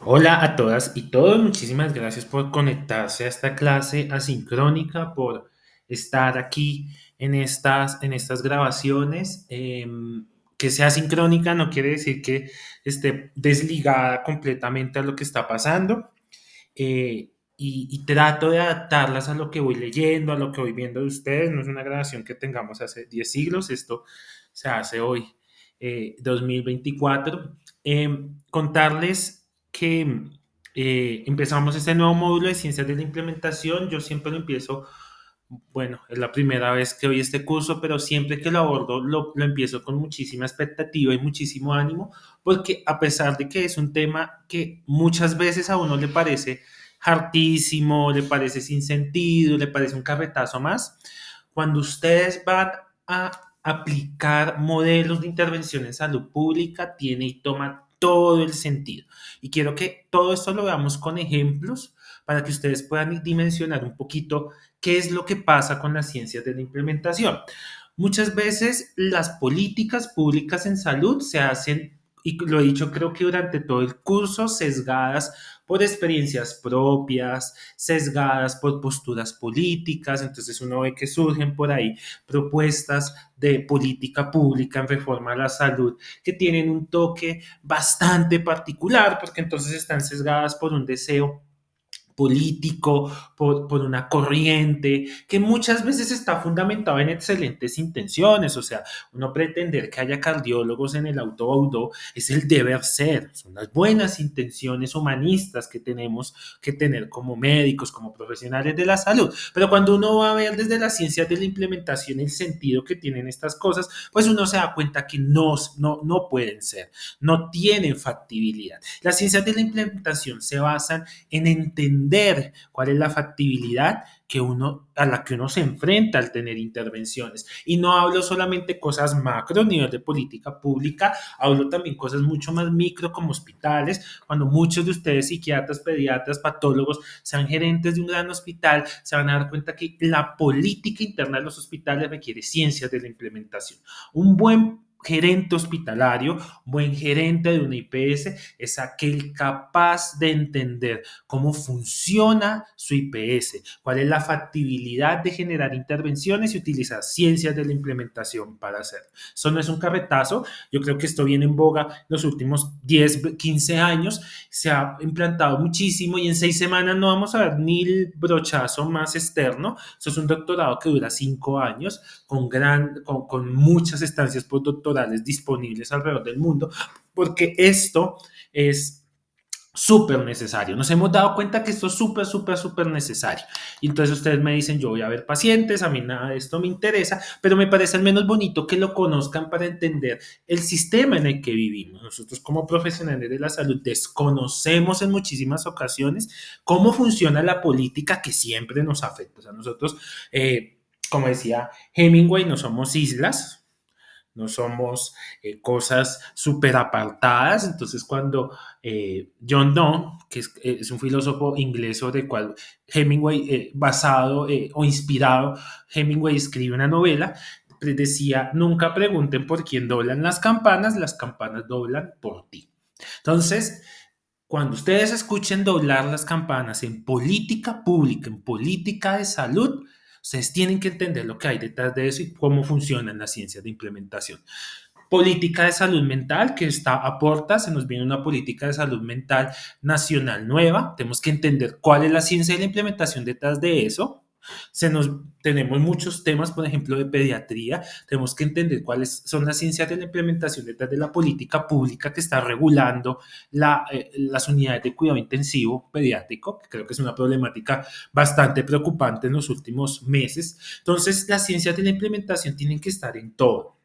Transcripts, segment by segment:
Hola a todas y todos, muchísimas gracias por conectarse a esta clase asincrónica, por estar aquí en estas grabaciones. Que sea sincrónica no quiere decir que esté desligada completamente a lo que está pasando. Y trato de adaptarlas a lo que voy leyendo, a lo que voy viendo de ustedes. No es una grabación que tengamos hace 10 siglos, esto se hace hoy, 2024. Contarles que empezamos este nuevo módulo de ciencias de la implementación. Yo siempre lo empiezo, bueno, es la primera vez que doy este curso, pero siempre que lo abordo lo empiezo con muchísima expectativa y muchísimo ánimo, porque a pesar de que es un tema que muchas veces a uno le parece hartísimo, le parece sin sentido, le parece un carretazo más, cuando ustedes van a aplicar modelos de intervención en salud pública, tiene y toma todo el sentido. Y quiero que todo esto lo veamos con ejemplos para que ustedes puedan dimensionar un poquito qué es lo que pasa con las ciencias de la implementación. Muchas veces las políticas públicas en salud se hacen, y lo he dicho creo que durante todo el curso, sesgadas por experiencias propias, sesgadas por posturas políticas. Entonces uno ve que surgen por ahí propuestas de política pública en reforma a la salud que tienen un toque bastante particular, porque entonces están sesgadas por un deseo político, por una corriente que muchas veces está fundamentado en excelentes intenciones. O sea, uno pretender que haya cardiólogos en el autobaudo es el deber ser, son las buenas intenciones humanistas que tenemos que tener como médicos, como profesionales de la salud. Pero cuando uno va a ver desde las ciencias de la implementación el sentido que tienen estas cosas, pues uno se da cuenta que no pueden ser, no tienen factibilidad. Las ciencias de la implementación se basan en entender cuál es la factibilidad a la que uno se enfrenta al tener intervenciones. Y no hablo solamente cosas macro a nivel de política pública, hablo también cosas mucho más micro como hospitales. Cuando muchos de ustedes, psiquiatras, pediatras, patólogos, sean gerentes de un gran hospital, se van a dar cuenta que la política interna de los hospitales requiere ciencias de la implementación. Un buen gerente hospitalario, buen gerente de una IPS, es aquel capaz de entender cómo funciona su IPS, cuál es la factibilidad de generar intervenciones y utilizar ciencias de la implementación para hacerlo. Eso no es un carretazo, yo creo que esto viene en boga los últimos 10, 15 años, se ha implantado muchísimo y en 6 semanas no vamos a ver ni el brochazo más externo. Eso es un doctorado que dura 5 años con muchas estancias postdoctorales disponibles alrededor del mundo, porque esto es súper necesario. Nos hemos dado cuenta que esto es súper, súper, súper necesario. Y entonces ustedes me dicen, yo voy a ver pacientes, a mí nada de esto me interesa, pero me parece al menos bonito que lo conozcan para entender el sistema en el que vivimos. Nosotros como profesionales de la salud desconocemos en muchísimas ocasiones cómo funciona la política que siempre nos afecta. O sea, nosotros, como decía Hemingway, no somos islas, no somos cosas súper apartadas. Entonces, cuando John Donne, que es un filósofo inglés sobre el cual Hemingway, basado o inspirado, Hemingway escribe una novela, decía, nunca pregunten por quién doblan las campanas doblan por ti. Entonces, cuando ustedes escuchen doblar las campanas en política pública, en política de salud, ustedes tienen que entender lo que hay detrás de eso y cómo funcionan las ciencias de implementación. Política de salud mental que está a puerta, se nos viene una política de salud mental nacional nueva, tenemos que entender cuál es la ciencia de la implementación detrás de eso. Tenemos muchos temas, por ejemplo, de pediatría, tenemos que entender cuáles son las ciencias de la implementación detrás de la política pública que está regulando las unidades de cuidado intensivo pediátrico, que creo que es una problemática bastante preocupante en los últimos meses. Entonces, las ciencias de la implementación tienen que estar en todo.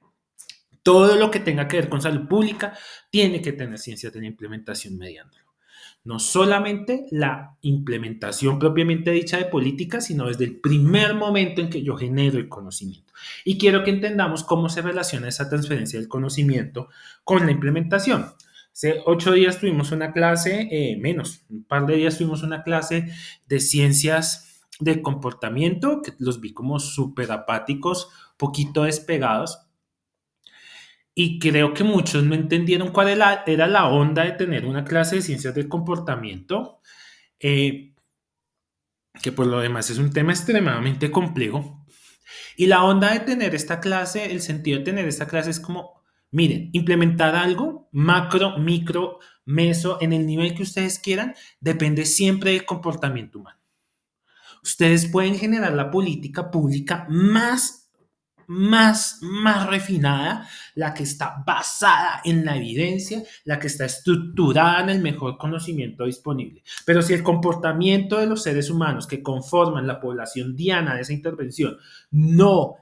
Todo lo que tenga que ver con salud pública tiene que tener ciencias de la implementación mediándolo. No solamente la implementación propiamente dicha de políticas, sino desde el primer momento en que yo genero el conocimiento. Y quiero que entendamos cómo se relaciona esa transferencia del conocimiento con la implementación. Hace 8 días tuvimos una clase, menos, un par de días tuvimos una clase de ciencias del comportamiento, que los vi como súper apáticos, poquito despegados. Y creo que muchos no entendieron cuál era la onda de tener una clase de ciencias del comportamiento, eh, que por lo demás es un tema extremadamente complejo. Y la onda de tener esta clase, el sentido de tener esta clase es como, miren, implementar algo, macro, micro, meso, en el nivel que ustedes quieran, depende siempre del comportamiento humano. Ustedes pueden generar la política pública más refinada, la que está basada en la evidencia, la que está estructurada en el mejor conocimiento disponible. Pero si el comportamiento de los seres humanos que conforman la población diana de esa intervención no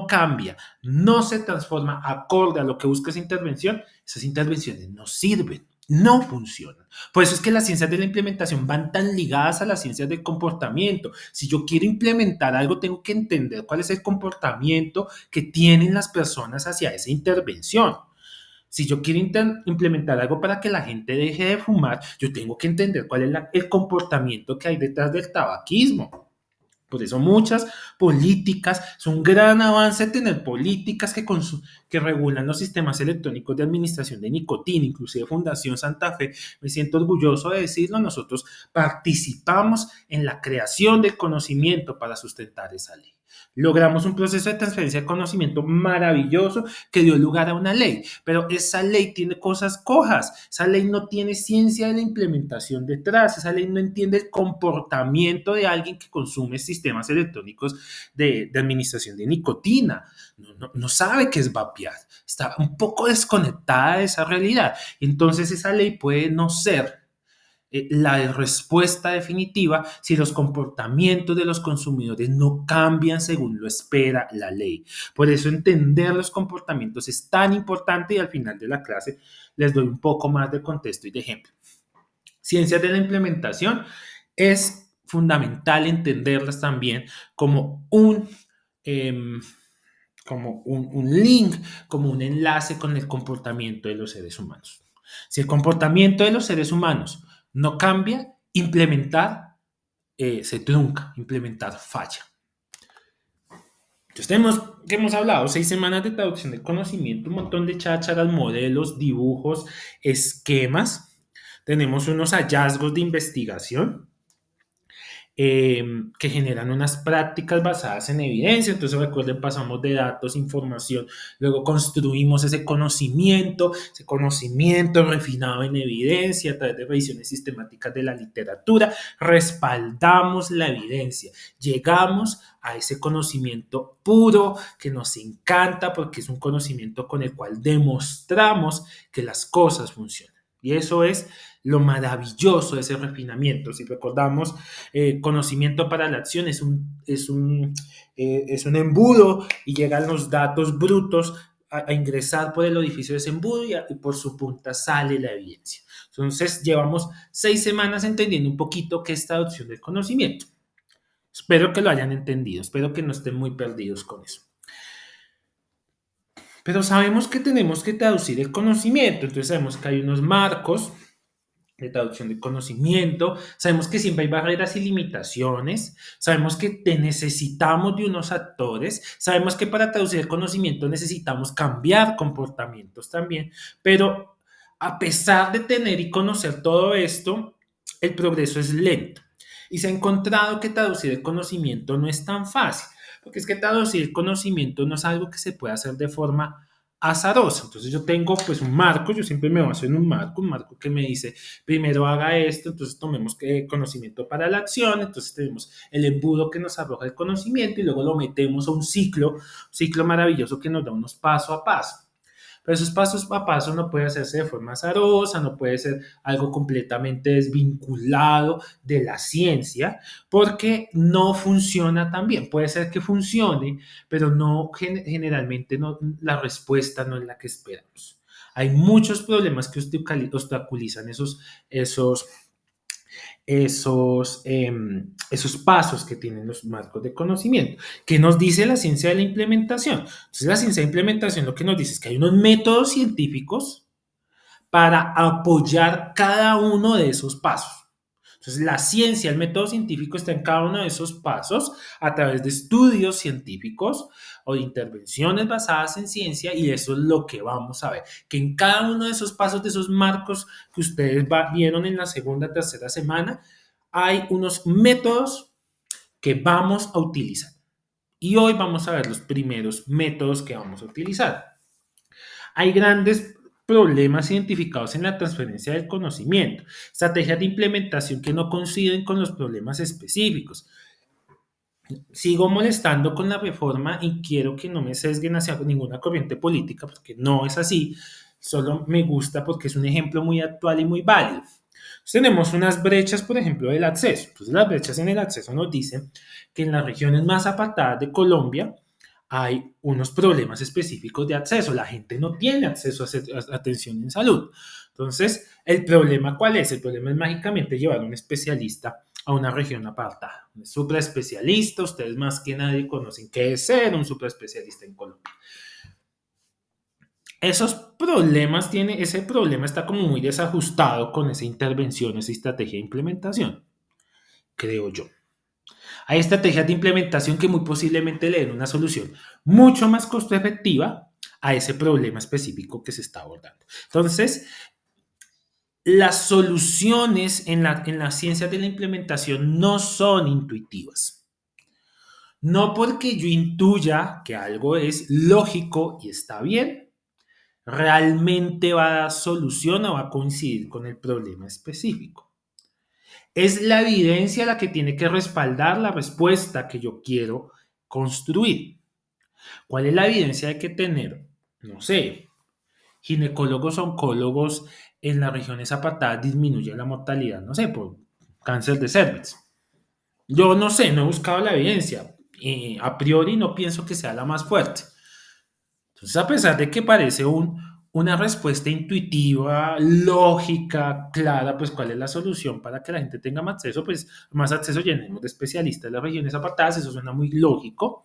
cambia, no se transforma acorde a lo que busca esa intervención, esas intervenciones no sirven, no funcionan. Por eso es que las ciencias de la implementación van tan ligadas a las ciencias del comportamiento. Si yo quiero implementar algo, tengo que entender cuál es el comportamiento que tienen las personas hacia esa intervención. Si yo quiero implementar algo para que la gente deje de fumar, yo tengo que entender cuál es el comportamiento que hay detrás del tabaquismo. Por eso muchas políticas, es un gran avance tener políticas que regulan los sistemas electrónicos de administración de nicotina, inclusive Fundación Santa Fe, me siento orgulloso de decirlo, nosotros participamos en la creación del conocimiento para sustentar esa ley. Logramos un proceso de transferencia de conocimiento maravilloso que dio lugar a una ley, pero esa ley tiene cosas cojas, esa ley no tiene ciencia de la implementación detrás, esa ley no entiende el comportamiento de alguien que consume sistemas electrónicos de administración de nicotina, no sabe qué es vapear, está un poco desconectada de esa realidad, entonces esa ley puede no ser la respuesta definitiva si los comportamientos de los consumidores no cambian según lo espera la ley. Por eso entender los comportamientos es tan importante y al final de la clase les doy un poco más de contexto y de ejemplo. Ciencias de la implementación es fundamental entenderlas también como un link, como un enlace con el comportamiento de los seres humanos. Si el comportamiento de los seres humanos no cambia, implementar se trunca, implementar falla. Entonces hemos hablado 6 semanas de traducción de conocimiento, un montón de chácharas, modelos, dibujos, esquemas. Tenemos unos hallazgos de investigación que generan unas prácticas basadas en evidencia. Entonces, recuerden, pasamos de datos, información, luego construimos ese conocimiento refinado en evidencia a través de revisiones sistemáticas de la literatura, respaldamos la evidencia, llegamos a ese conocimiento puro que nos encanta porque es un conocimiento con el cual demostramos que las cosas funcionan. Y eso es lo maravilloso de ese refinamiento. Si recordamos, conocimiento para la acción es un embudo y llegan los datos brutos a ingresar por el orificio de ese embudo y por su punta sale la evidencia. Entonces, llevamos 6 semanas entendiendo un poquito qué es traducción del conocimiento. Espero que lo hayan entendido, espero que no estén muy perdidos con eso. Pero sabemos que tenemos que traducir el conocimiento, entonces sabemos que hay unos marcos de traducción de conocimiento, sabemos que siempre hay barreras y limitaciones, sabemos que necesitamos de unos actores, sabemos que para traducir el conocimiento necesitamos cambiar comportamientos también, pero a pesar de tener y conocer todo esto, el progreso es lento y se ha encontrado que traducir el conocimiento no es tan fácil. Porque es que traducir conocimiento no es algo que se pueda hacer de forma azarosa. Entonces yo tengo pues un marco, yo siempre me baso en un marco que me dice, primero haga esto, entonces tomemos conocimiento para la acción, entonces tenemos el embudo que nos arroja el conocimiento y luego lo metemos a un ciclo maravilloso que nos da unos paso a paso. Pero esos pasos a paso no puede hacerse de forma azarosa, no puede ser algo completamente desvinculado de la ciencia, porque no funciona tan bien. Puede ser que funcione, pero no, generalmente no, la respuesta no es la que esperamos. Hay muchos problemas que obstaculizan esos pasos que tienen los marcos de conocimiento. ¿Qué nos dice la ciencia de la implementación? Entonces, la ciencia de implementación lo que nos dice es que hay unos métodos científicos para apoyar cada uno de esos pasos. Entonces, la ciencia, el método científico está en cada uno de esos pasos a través de estudios científicos o de intervenciones basadas en ciencia, y eso es lo que vamos a ver, que en cada uno de esos pasos, de esos marcos que ustedes vieron en la segunda, tercera semana, hay unos métodos que vamos a utilizar. Y hoy vamos a ver los primeros métodos que vamos a utilizar. Hay grandes problemas identificados en la transferencia del conocimiento, estrategias de implementación que no coinciden con los problemas específicos. Sigo molestando con la reforma y quiero que no me sesguen hacia ninguna corriente política, porque no es así, solo me gusta porque es un ejemplo muy actual y muy válido. Entonces, tenemos unas brechas, por ejemplo, del acceso. Entonces, las brechas en el acceso nos dicen que en las regiones más apartadas de Colombia hay unos problemas específicos de acceso. La gente no tiene acceso a atención en salud. Entonces, ¿el problema cuál es? El problema es mágicamente llevar a un especialista a una región apartada. Un supraespecialista, ustedes más que nadie conocen qué es ser un supraespecialista en Colombia. Esos problemas ese problema está como muy desajustado con esa intervención, esa estrategia de implementación, creo yo. Hay estrategias de implementación que muy posiblemente le den una solución mucho más costo efectiva a ese problema específico que se está abordando. Entonces, las soluciones en la ciencia de la implementación no son intuitivas. No porque yo intuya que algo es lógico y está bien, realmente va a dar solución o va a coincidir con el problema específico. Es la evidencia la que tiene que respaldar la respuesta que yo quiero construir. ¿Cuál es la evidencia de que tener, no sé, ginecólogos, oncólogos en las regiones apartadas disminuye la mortalidad, no sé, por cáncer de cervix? Yo no sé, no he buscado la evidencia. A priori no pienso que sea la más fuerte. Entonces, a pesar de que parece una respuesta intuitiva, lógica, clara, pues cuál es la solución para que la gente tenga más acceso, llenemos de especialistas en las regiones apartadas, eso suena muy lógico.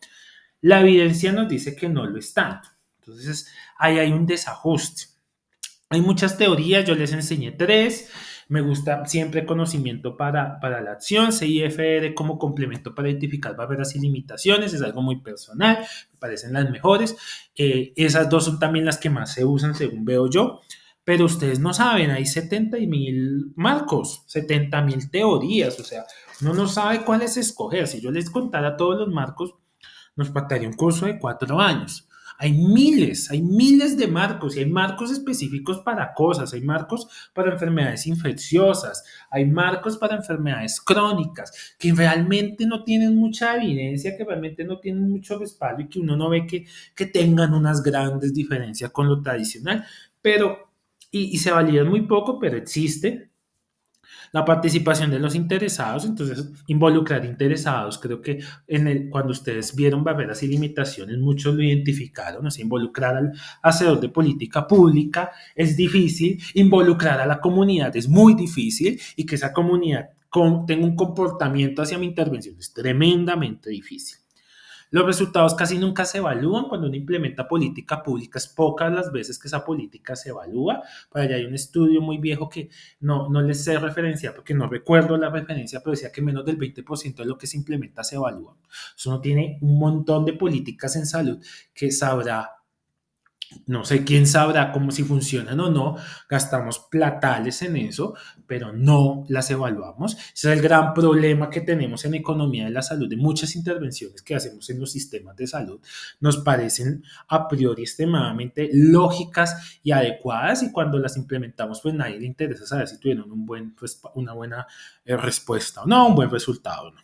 La evidencia nos dice que no lo es tanto. Entonces, ahí hay un desajuste. Hay muchas teorías, yo les enseñé 3. Me gusta siempre conocimiento para la acción, CIFR como complemento para identificar barreras y limitaciones, es algo muy personal, me parecen las mejores. Esas 2 son también las que más se usan según veo yo, pero ustedes no saben, hay 70.000 marcos, 70.000 teorías, o sea, uno no sabe cuáles escoger. Si yo les contara todos los marcos, nos faltaría un curso de 4 años. Hay miles de marcos, y hay marcos específicos para cosas, hay marcos para enfermedades infecciosas, hay marcos para enfermedades crónicas, que realmente no tienen mucha evidencia, que realmente no tienen mucho respaldo y que uno no ve que tengan unas grandes diferencias con lo tradicional, pero, y se validan muy poco, pero existen. La participación de los interesados, entonces involucrar interesados, creo que cuando ustedes vieron barreras y limitaciones, muchos lo identificaron, o sea, involucrar al hacedor de política pública es difícil, involucrar a la comunidad es muy difícil, y que esa comunidad tenga un comportamiento hacia mi intervención es tremendamente difícil. Los resultados casi nunca se evalúan cuando uno implementa política pública, es pocas las veces que esa política se evalúa. Para allá hay un estudio muy viejo que no les sé referencia porque no recuerdo la referencia, pero decía que menos del 20% de lo que se implementa se evalúa. Eso no tiene un montón de políticas en salud que sabrá. No sé quién sabrá cómo si funcionan o no, gastamos platales en eso, pero no las evaluamos. Ese es el gran problema que tenemos en economía de la salud, de muchas intervenciones que hacemos en los sistemas de salud. Nos parecen a priori extremadamente lógicas y adecuadas, y cuando las implementamos, pues nadie le interesa saber si tuvieron una buena respuesta o no, un buen resultado o no.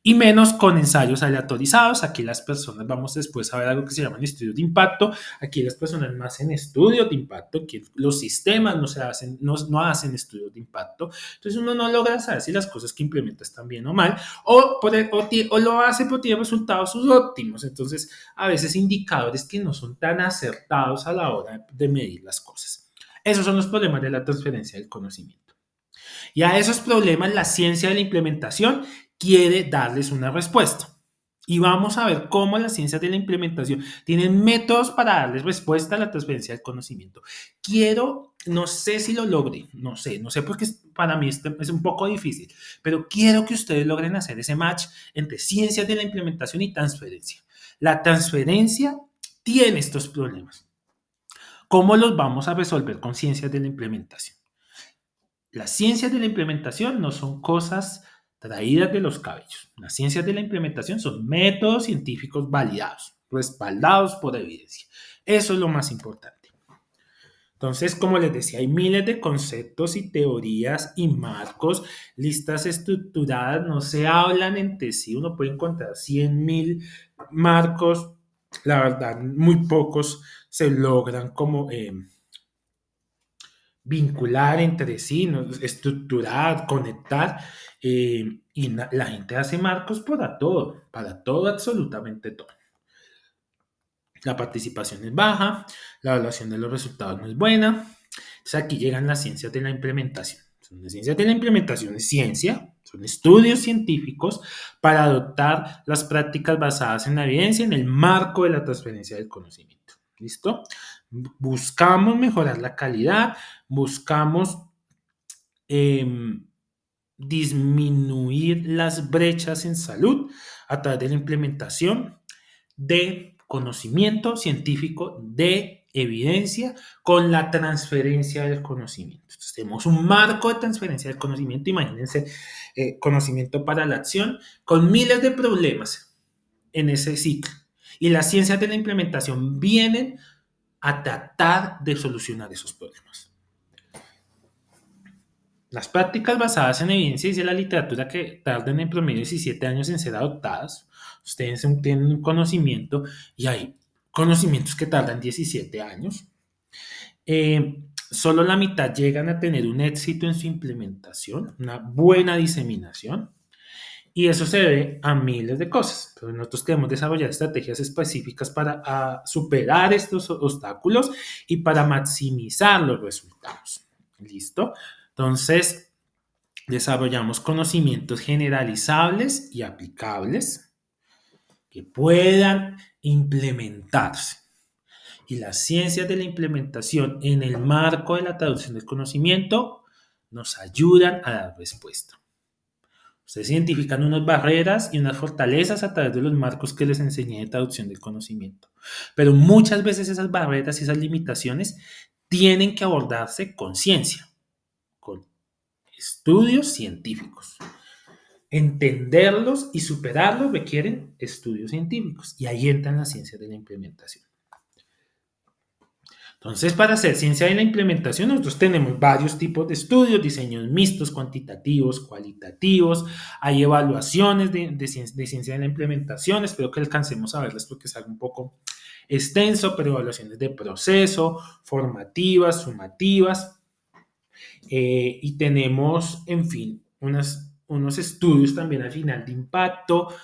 Y menos con ensayos aleatorizados. Aquí las personas, vamos después a ver algo que se llaman estudios de impacto. Aquí las personas no hacen estudios de impacto, aquí los sistemas no hacen estudios de impacto. Entonces uno no logra saber si las cosas que implementa están bien o mal, o lo hace pero tiene resultados óptimos. Entonces a veces indicadores que no son tan acertados a la hora de medir las cosas. Esos son los problemas de la transferencia del conocimiento. Y a esos problemas la ciencia de la implementación quiere darles una respuesta. Y vamos a ver cómo las ciencias de la implementación tienen métodos para darles respuesta a la transferencia del conocimiento. No sé si lo logre, no sé porque para mí es un poco difícil, pero quiero que ustedes logren hacer ese match entre ciencias de la implementación y transferencia. La transferencia tiene estos problemas. ¿Cómo los vamos a resolver con ciencias de la implementación? Las ciencias de la implementación no son cosas traídas de los cabellos. Las ciencias de la implementación son métodos científicos validados, respaldados por evidencia. Eso es lo más importante. Entonces, como les decía, hay miles de conceptos y teorías y marcos, listas estructuradas, no se hablan entre sí. Uno puede encontrar 100.000 marcos, la verdad, muy pocos se logran como vincular entre sí, ¿no? Estructurar, conectar, y la gente hace marcos para todo, absolutamente todo. La participación es baja, la evaluación de los resultados no es buena. Entonces aquí llegan las ciencias de la implementación. Las ciencias de la implementación es ciencia, son estudios científicos para adoptar las prácticas basadas en la evidencia en el marco de la transferencia del conocimiento. ¿Listo? Buscamos mejorar la calidad, buscamos disminuir las brechas en salud a través de la implementación de conocimiento científico, de evidencia, con la transferencia del conocimiento. Entonces, tenemos un marco de transferencia del conocimiento, imagínense, conocimiento para la acción, con miles de problemas en ese ciclo. Y las ciencias de la implementación vienen a tratar de solucionar esos problemas. Las prácticas basadas en evidencia, dice la literatura, que tardan en promedio 17 años en ser adoptadas. Ustedes tienen un conocimiento y hay conocimientos que tardan 17 años. Solo la mitad llegan a tener un éxito en su implementación, una buena diseminación. Y eso se debe a miles de cosas. Pero nosotros queremos desarrollar estrategias específicas para superar estos obstáculos y para maximizar los resultados. ¿Listo? Entonces, desarrollamos conocimientos generalizables y aplicables que puedan implementarse. Y las ciencias de la implementación en el marco de la traducción del conocimiento nos ayudan a dar respuesta. Ustedes identifican unas barreras y unas fortalezas a través de los marcos que les enseñé de traducción del conocimiento. Pero muchas veces esas barreras y esas limitaciones tienen que abordarse con ciencia, con estudios científicos. Entenderlos y superarlos requieren estudios científicos y ahí entran las ciencias de la implementación. Entonces, para hacer ciencia de la implementación, nosotros tenemos varios tipos de estudios, diseños mixtos, cuantitativos, cualitativos, hay evaluaciones de ciencia de la implementación, espero que alcancemos a verlas porque es algo un poco extenso, pero evaluaciones de proceso, formativas, sumativas, y tenemos, en fin, unos estudios también al final de impacto.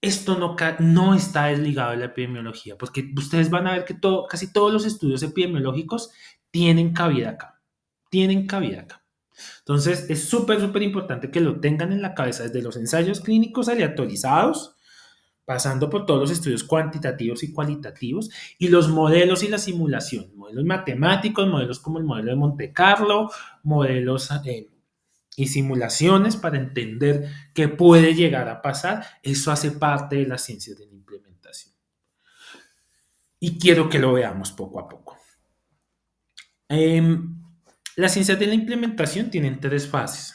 Esto no está desligado de la epidemiología, porque ustedes van a ver que casi todos los estudios epidemiológicos tienen cabida acá. Tienen cabida acá. Entonces, es súper, súper importante que lo tengan en la cabeza desde los ensayos clínicos aleatorizados, pasando por todos los estudios cuantitativos y cualitativos, y los modelos y la simulación, modelos matemáticos, modelos como el modelo de Monte Carlo, modelos y simulaciones para entender qué puede llegar a pasar. Eso hace parte de las ciencias de la implementación. Y quiero que lo veamos poco a poco. Las ciencias de la implementación tienen 3 fases.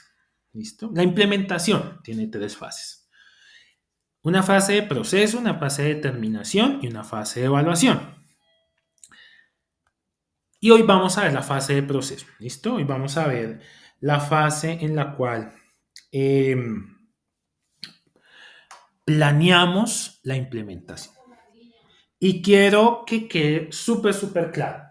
¿Listo? La implementación tiene 3 fases. Una fase de proceso, una fase de determinación y una fase de evaluación. Y hoy vamos a ver la fase de proceso. ¿Listo? Hoy vamos a ver la fase en la cual planeamos la implementación. Y quiero que quede súper, súper claro.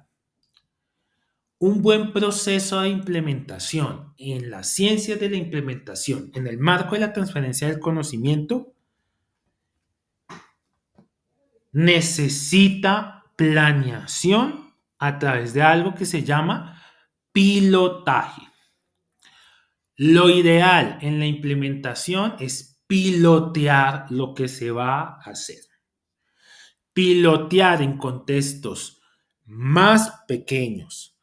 Un buen proceso de implementación en las ciencias de la implementación, en el marco de la transferencia del conocimiento, necesita planeación a través de algo que se llama pilotaje. Lo ideal en la implementación es pilotear lo que se va a hacer. Pilotear en contextos más pequeños,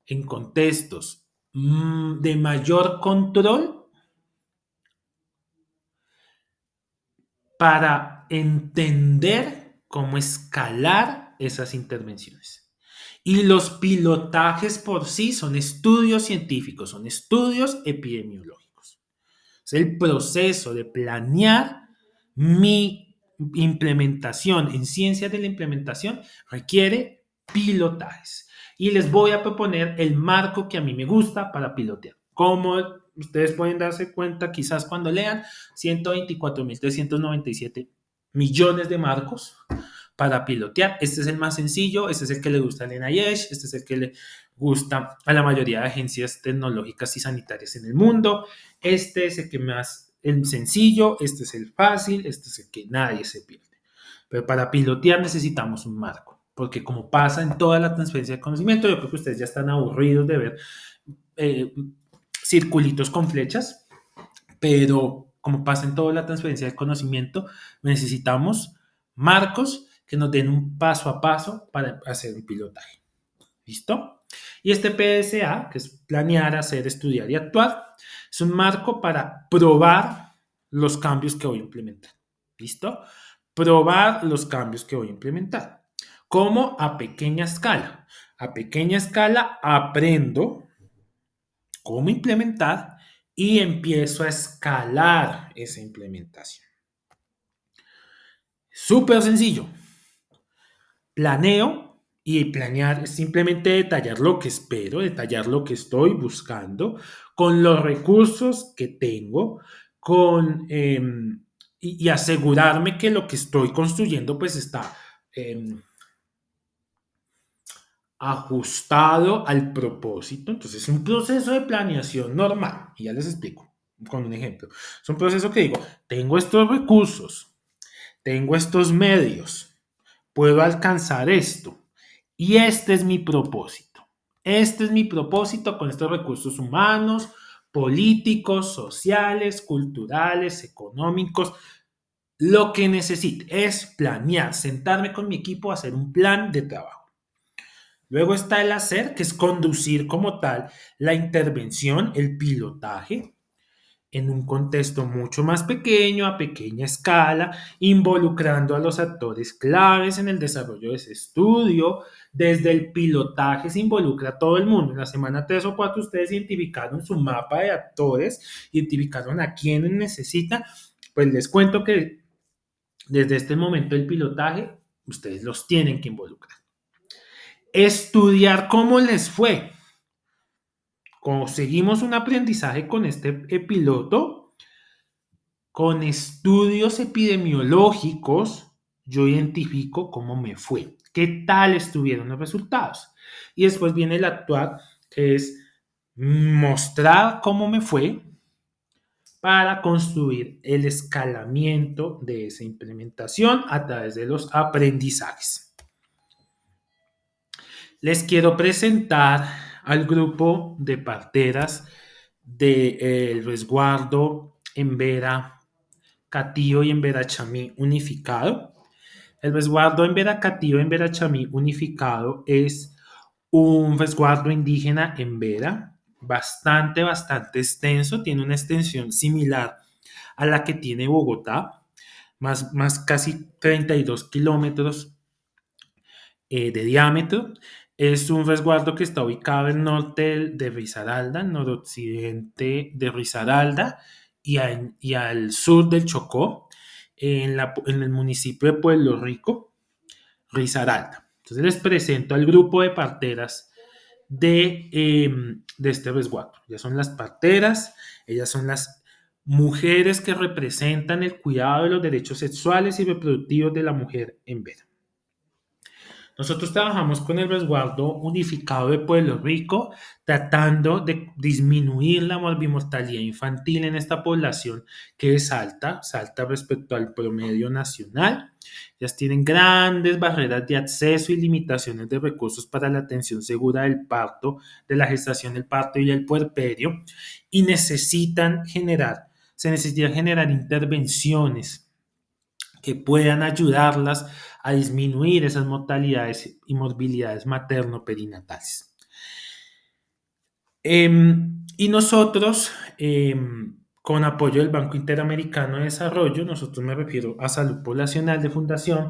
en contextos de mayor control para entender cómo escalar esas intervenciones. Y los pilotajes por sí son estudios científicos, son estudios epidemiológicos. Es el proceso de planear mi implementación en ciencias de la implementación requiere pilotajes. Y les voy a proponer el marco que a mí me gusta para pilotear. Como ustedes pueden darse cuenta quizás cuando lean 124.397 millones de marcos para pilotear. Este es el más sencillo, este es el que le gusta a Elena Yesh, este es el que le gusta a la mayoría de agencias tecnológicas y sanitarias en el mundo. Este es el que más, el sencillo, este es el fácil, este es el que nadie se pierde. Pero para pilotear necesitamos un marco, porque como pasa en toda la transferencia de conocimiento, yo creo que ustedes ya están aburridos de ver circulitos con flechas, pero como pasa en toda la transferencia de conocimiento, necesitamos marcos que nos den un paso a paso para hacer un pilotaje. ¿Listo? Y este PDCA, que es planear, hacer, estudiar y actuar, es un marco para probar los cambios que voy a implementar. ¿Listo? Probar los cambios que voy a implementar. ¿Cómo? A pequeña escala. A pequeña escala aprendo cómo implementar y empiezo a escalar esa implementación. Súper sencillo. Planeo, y planear es simplemente detallar lo que espero, detallar lo que estoy buscando, con los recursos que tengo, y asegurarme que lo que estoy construyendo pues está ajustado al propósito. Entonces es un proceso de planeación normal, y ya les explico con un ejemplo. Es un proceso que digo, tengo estos recursos, tengo estos medios, puedo alcanzar esto. Y este es mi propósito. Este es mi propósito con estos recursos humanos, políticos, sociales, culturales, económicos. Lo que necesito es planear, sentarme con mi equipo a hacer un plan de trabajo. Luego está el hacer, que es conducir como tal la intervención, el pilotaje, en un contexto mucho más pequeño, a pequeña escala, involucrando a los actores claves en el desarrollo de ese estudio. Desde el pilotaje se involucra a todo el mundo. En la semana 3 o 4 ustedes identificaron su mapa de actores, identificaron a quienes necesitan. Pues les cuento que desde este momento del pilotaje, ustedes los tienen que involucrar. Estudiar cómo les fue. Conseguimos un aprendizaje con este piloto. Con estudios epidemiológicos, yo identifico cómo me fue, qué tal estuvieron los resultados. Y después viene el actuar, que es mostrar cómo me fue para construir el escalamiento de esa implementación a través de los aprendizajes. Les quiero presentar al grupo de parteras del resguardo en Vera Catío y en Verachamí unificado. El resguardo en Vera Catío y en Verachamí unificado es un resguardo indígena en Vera, bastante extenso, tiene una extensión similar a la que tiene Bogotá, más casi 32 kilómetros de diámetro. Es un resguardo que está ubicado al norte de Risaralda, al noroccidente de Risaralda y al sur del Chocó, en el municipio de Pueblo Rico, Risaralda. Entonces les presento al grupo de parteras de este resguardo. Ellas son las parteras, ellas son las mujeres que representan el cuidado de los derechos sexuales y reproductivos de la mujer en Vera. Nosotros trabajamos con el resguardo unificado de Pueblo Rico, tratando de disminuir la morbimortalidad infantil en esta población que es alta respecto al promedio nacional. Ellas tienen grandes barreras de acceso y limitaciones de recursos para la atención segura del parto, de la gestación, el parto y el puerperio, y necesitan generar se necesita generar intervenciones que puedan ayudarlas a disminuir esas mortalidades y morbilidades materno-perinatales. Y nosotros, con apoyo del Banco Interamericano de Desarrollo, nosotros me refiero a Salud Poblacional de Fundación,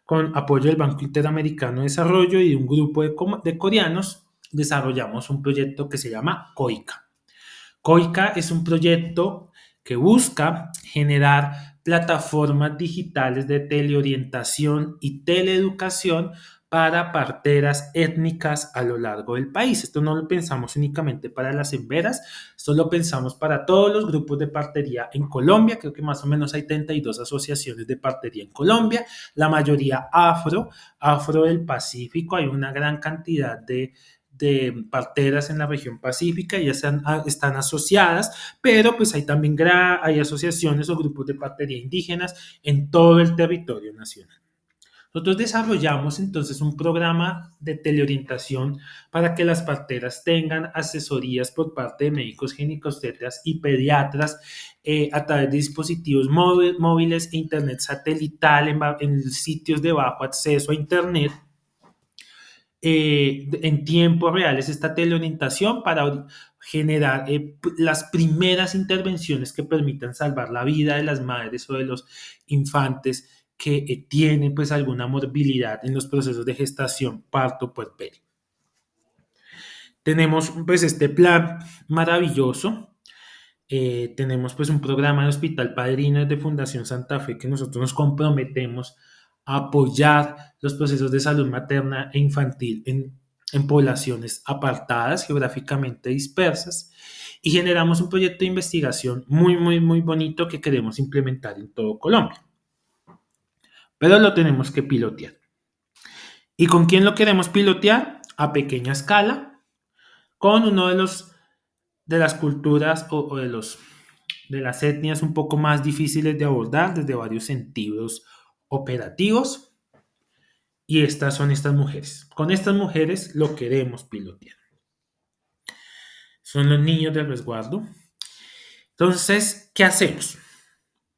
con apoyo del Banco Interamericano de Desarrollo y de un grupo de coreanos, desarrollamos un proyecto que se llama COICA. COICA es un proyecto que busca generar plataformas digitales de teleorientación y teleeducación para parteras étnicas a lo largo del país. Esto no lo pensamos únicamente para las hemberas, esto lo pensamos para todos los grupos de partería en Colombia. Creo que más o menos hay 32 asociaciones de partería en Colombia, la mayoría afro del Pacífico. Hay una gran cantidad de parteras en la región pacífica, ya están asociadas, pero pues hay también hay asociaciones o grupos de partería indígenas en todo el territorio nacional. Nosotros desarrollamos entonces un programa de teleorientación para que las parteras tengan asesorías por parte de médicos ginecobstetras y pediatras a través de dispositivos móviles e internet satelital en sitios de bajo acceso a internet. En tiempo real es esta teleorientación para generar las primeras intervenciones que permitan salvar la vida de las madres o de los infantes que tienen pues alguna morbilidad en los procesos de gestación, parto, puerperio. Tenemos pues este plan maravilloso. Tenemos pues un programa de Hospital Padrino de Fundación Santa Fe que nosotros nos comprometemos a apoyar los procesos de salud materna e infantil en poblaciones apartadas, geográficamente dispersas, y generamos un proyecto de investigación muy bonito que queremos implementar en todo Colombia. Pero lo tenemos que pilotear. ¿Y con quién lo queremos pilotear? A pequeña escala, con uno de las culturas o de las etnias un poco más difíciles de abordar desde varios sentidos operativos. Y estas son estas mujeres. Con estas mujeres lo queremos pilotear. Son los niños del resguardo. Entonces, ¿qué hacemos?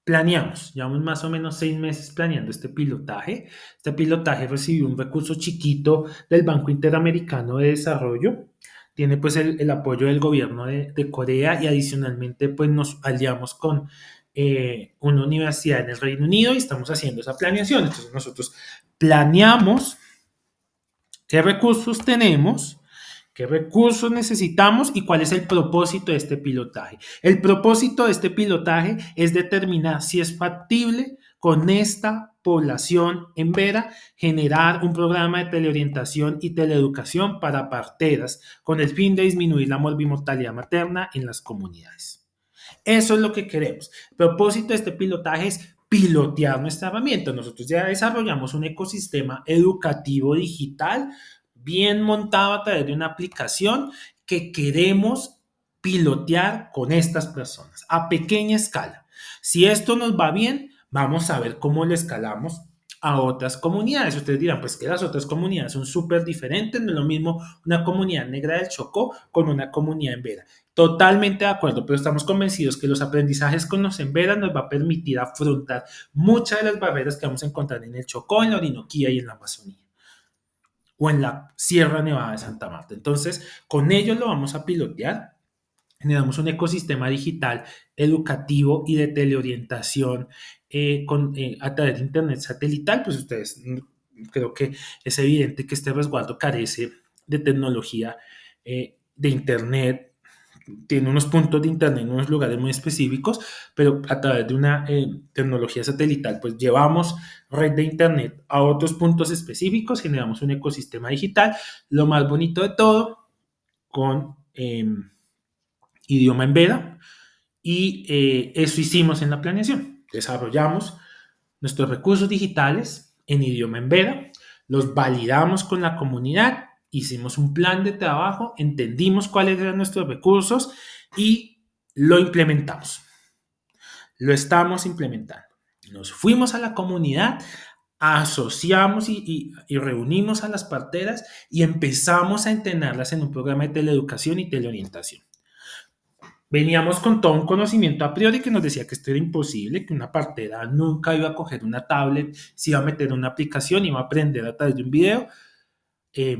Planeamos. Llevamos más o menos 6 meses planeando este pilotaje. Este pilotaje recibió un recurso chiquito del Banco Interamericano de Desarrollo. Tiene pues el apoyo del gobierno de Corea y adicionalmente pues nos aliamos con una universidad en el Reino Unido y estamos haciendo esa planeación. Entonces nosotros planeamos qué recursos tenemos, qué recursos necesitamos y cuál es el propósito de este pilotaje. El propósito de este pilotaje es determinar si es factible con esta población en Vera generar un programa de teleorientación y teleeducación para parteras con el fin de disminuir la morbimortalidad materna en las comunidades. Eso es lo que queremos. El propósito de este pilotaje es pilotear nuestra herramienta. Nosotros ya desarrollamos un ecosistema educativo digital bien montado a través de una aplicación que queremos pilotear con estas personas a pequeña escala. Si esto nos va bien, vamos a ver cómo lo escalamos a otras comunidades. Ustedes dirán, pues que las otras comunidades son súper diferentes, no es lo mismo una comunidad negra del Chocó con una comunidad en Vera. Totalmente de acuerdo, pero estamos convencidos que los aprendizajes con los Emberas nos va a permitir afrontar muchas de las barreras que vamos a encontrar en el Chocó, en la Orinoquía y en la Amazonía o en la Sierra Nevada de Santa Marta. Entonces, con ellos lo vamos a pilotear. Generamos un ecosistema digital educativo y de teleorientación a través de internet satelital. Pues ustedes, creo que es evidente que este resguardo carece de tecnología de internet. Tiene unos puntos de internet en unos lugares muy específicos, pero a través de una tecnología satelital, pues llevamos red de internet a otros puntos específicos, generamos un ecosistema digital. Lo más bonito de todo, con idioma en Veda, y eso hicimos en la planeación. Desarrollamos nuestros recursos digitales en idioma en Veda, los validamos con la comunidad, hicimos un plan de trabajo, entendimos cuáles eran nuestros recursos y lo implementamos. Lo estamos implementando. Nos fuimos a la comunidad, asociamos y reunimos a las parteras y empezamos a entrenarlas en un programa de teleeducación y teleorientación. Veníamos con todo un conocimiento a priori que nos decía que esto era imposible, que una partera nunca iba a coger una tablet, se iba a meter en una aplicación, iba a aprender a través de un video. Eh,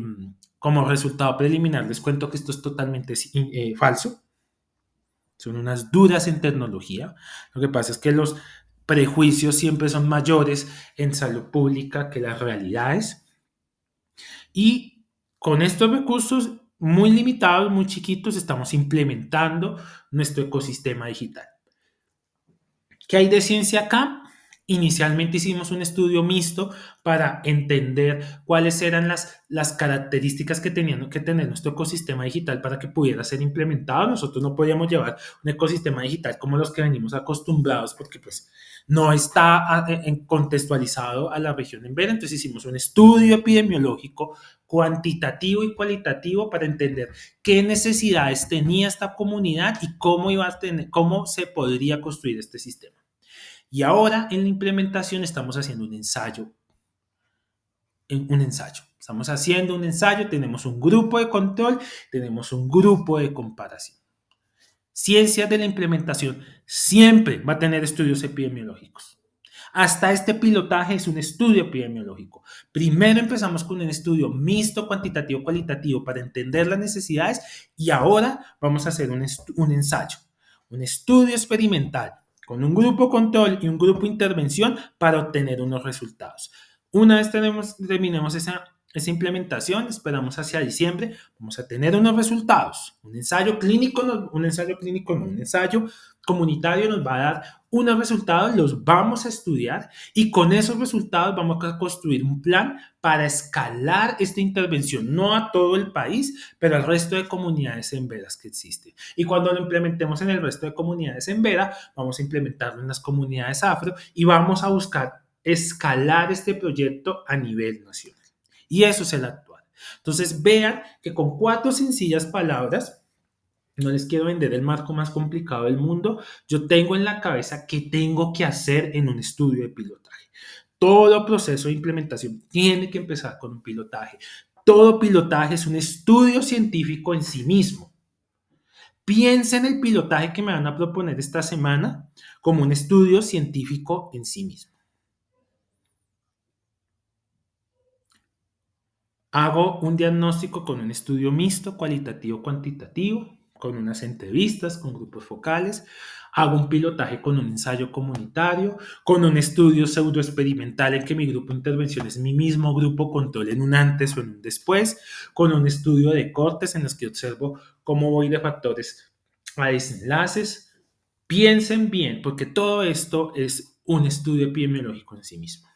Como resultado preliminar, les cuento que esto es totalmente falso. Son unas duras en tecnología. Lo que pasa es que los prejuicios siempre son mayores en salud pública que las realidades. Y con estos recursos muy limitados, muy chiquitos, estamos implementando nuestro ecosistema digital. ¿Qué hay de ciencia acá? Inicialmente hicimos un estudio mixto para entender cuáles eran las características que tenían que tener nuestro ecosistema digital para que pudiera ser implementado. Nosotros no podíamos llevar un ecosistema digital como los que venimos acostumbrados porque pues no está contextualizado a la región en Vera. Entonces hicimos un estudio epidemiológico cuantitativo y cualitativo para entender qué necesidades tenía esta comunidad y cómo iba a tener, cómo se podría construir este sistema. Y ahora en la implementación estamos haciendo un ensayo. Estamos haciendo un ensayo, tenemos un grupo de control, tenemos un grupo de comparación. Ciencias de la implementación siempre va a tener estudios epidemiológicos. Hasta este pilotaje es un estudio epidemiológico. Primero empezamos con un estudio mixto, cuantitativo, cualitativo para entender las necesidades y ahora vamos a hacer un ensayo, un estudio experimental con un grupo control y un grupo intervención para obtener unos resultados. Una vez terminemos esa implementación, esperamos hacia diciembre, vamos a tener unos resultados. Un ensayo comunitario nos va a dar unos resultados, los vamos a estudiar y con esos resultados vamos a construir un plan para escalar esta intervención, no a todo el país, pero al resto de comunidades en veras que existen. Y cuando lo implementemos en el resto de comunidades en vera, vamos a implementarlo en las comunidades afro y vamos a buscar escalar este proyecto a nivel nacional. Y eso es el actual. Entonces vean que con 4 sencillas palabras, no les quiero vender el marco más complicado del mundo, yo tengo en la cabeza qué tengo que hacer en un estudio de pilotaje. Todo proceso de implementación tiene que empezar con un pilotaje. Todo pilotaje es un estudio científico en sí mismo. Piensen en el pilotaje que me van a proponer esta semana como un estudio científico en sí mismo. Hago un diagnóstico con un estudio mixto, cualitativo, cuantitativo, con unas entrevistas, con grupos focales. Hago un pilotaje con un ensayo comunitario, con un estudio pseudoexperimental en que mi grupo de intervención es mi mismo grupo control en un antes o en un después, con un estudio de cortes en los que observo cómo voy de factores a desenlaces. Piensen bien, porque todo esto es un estudio epidemiológico en sí mismo.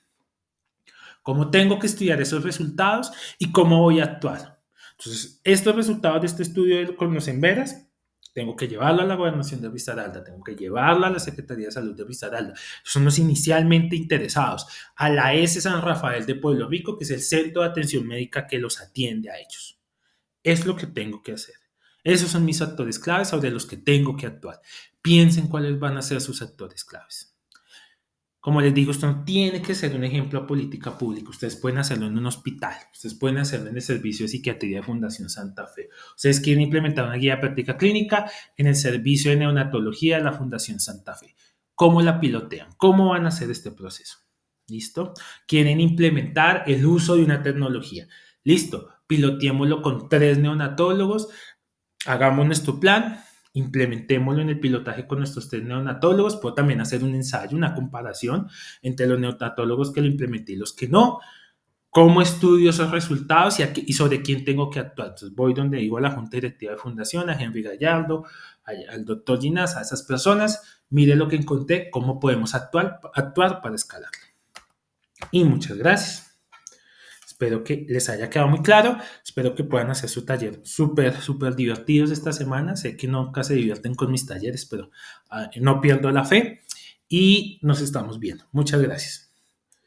Cómo tengo que estudiar esos resultados y cómo voy a actuar. Entonces, estos resultados de este estudio con los Emberas, tengo que llevarlo a la Gobernación de Risaralda, tengo que llevarlo a la Secretaría de Salud de Risaralda. Son los inicialmente interesados. A la S San Rafael de Pueblo Rico, que es el centro de atención médica que los atiende a ellos. Es lo que tengo que hacer. Esos son mis actores claves sobre los que tengo que actuar. Piensen cuáles van a ser sus actores claves. Como les digo, esto no tiene que ser un ejemplo a política pública. Ustedes pueden hacerlo en un hospital, ustedes pueden hacerlo en el servicio de psiquiatría de Fundación Santa Fe. Ustedes quieren implementar una guía de práctica clínica en el servicio de neonatología de la Fundación Santa Fe. ¿Cómo la pilotean? ¿Cómo van a hacer este proceso? ¿Listo? Quieren implementar el uso de una tecnología. Listo, piloteémoslo con 3 neonatólogos, hagamos nuestro plan, implementémoslo en el pilotaje con nuestros 3 neonatólogos. Puedo también hacer un ensayo, una comparación entre los neonatólogos que lo implementé y los que no. ¿Cómo estudio esos resultados y sobre quién tengo que actuar? Entonces voy donde digo a la Junta Directiva de Fundación, a Henry Gallardo, al doctor Ginás, a esas personas, mire lo que encontré, cómo podemos actuar para escalarlo. Y muchas gracias. Espero que les haya quedado muy claro. Espero que puedan hacer su taller súper divertidos esta semana. Sé que nunca se divierten con mis talleres, pero no pierdo la fe y nos estamos viendo. Muchas gracias.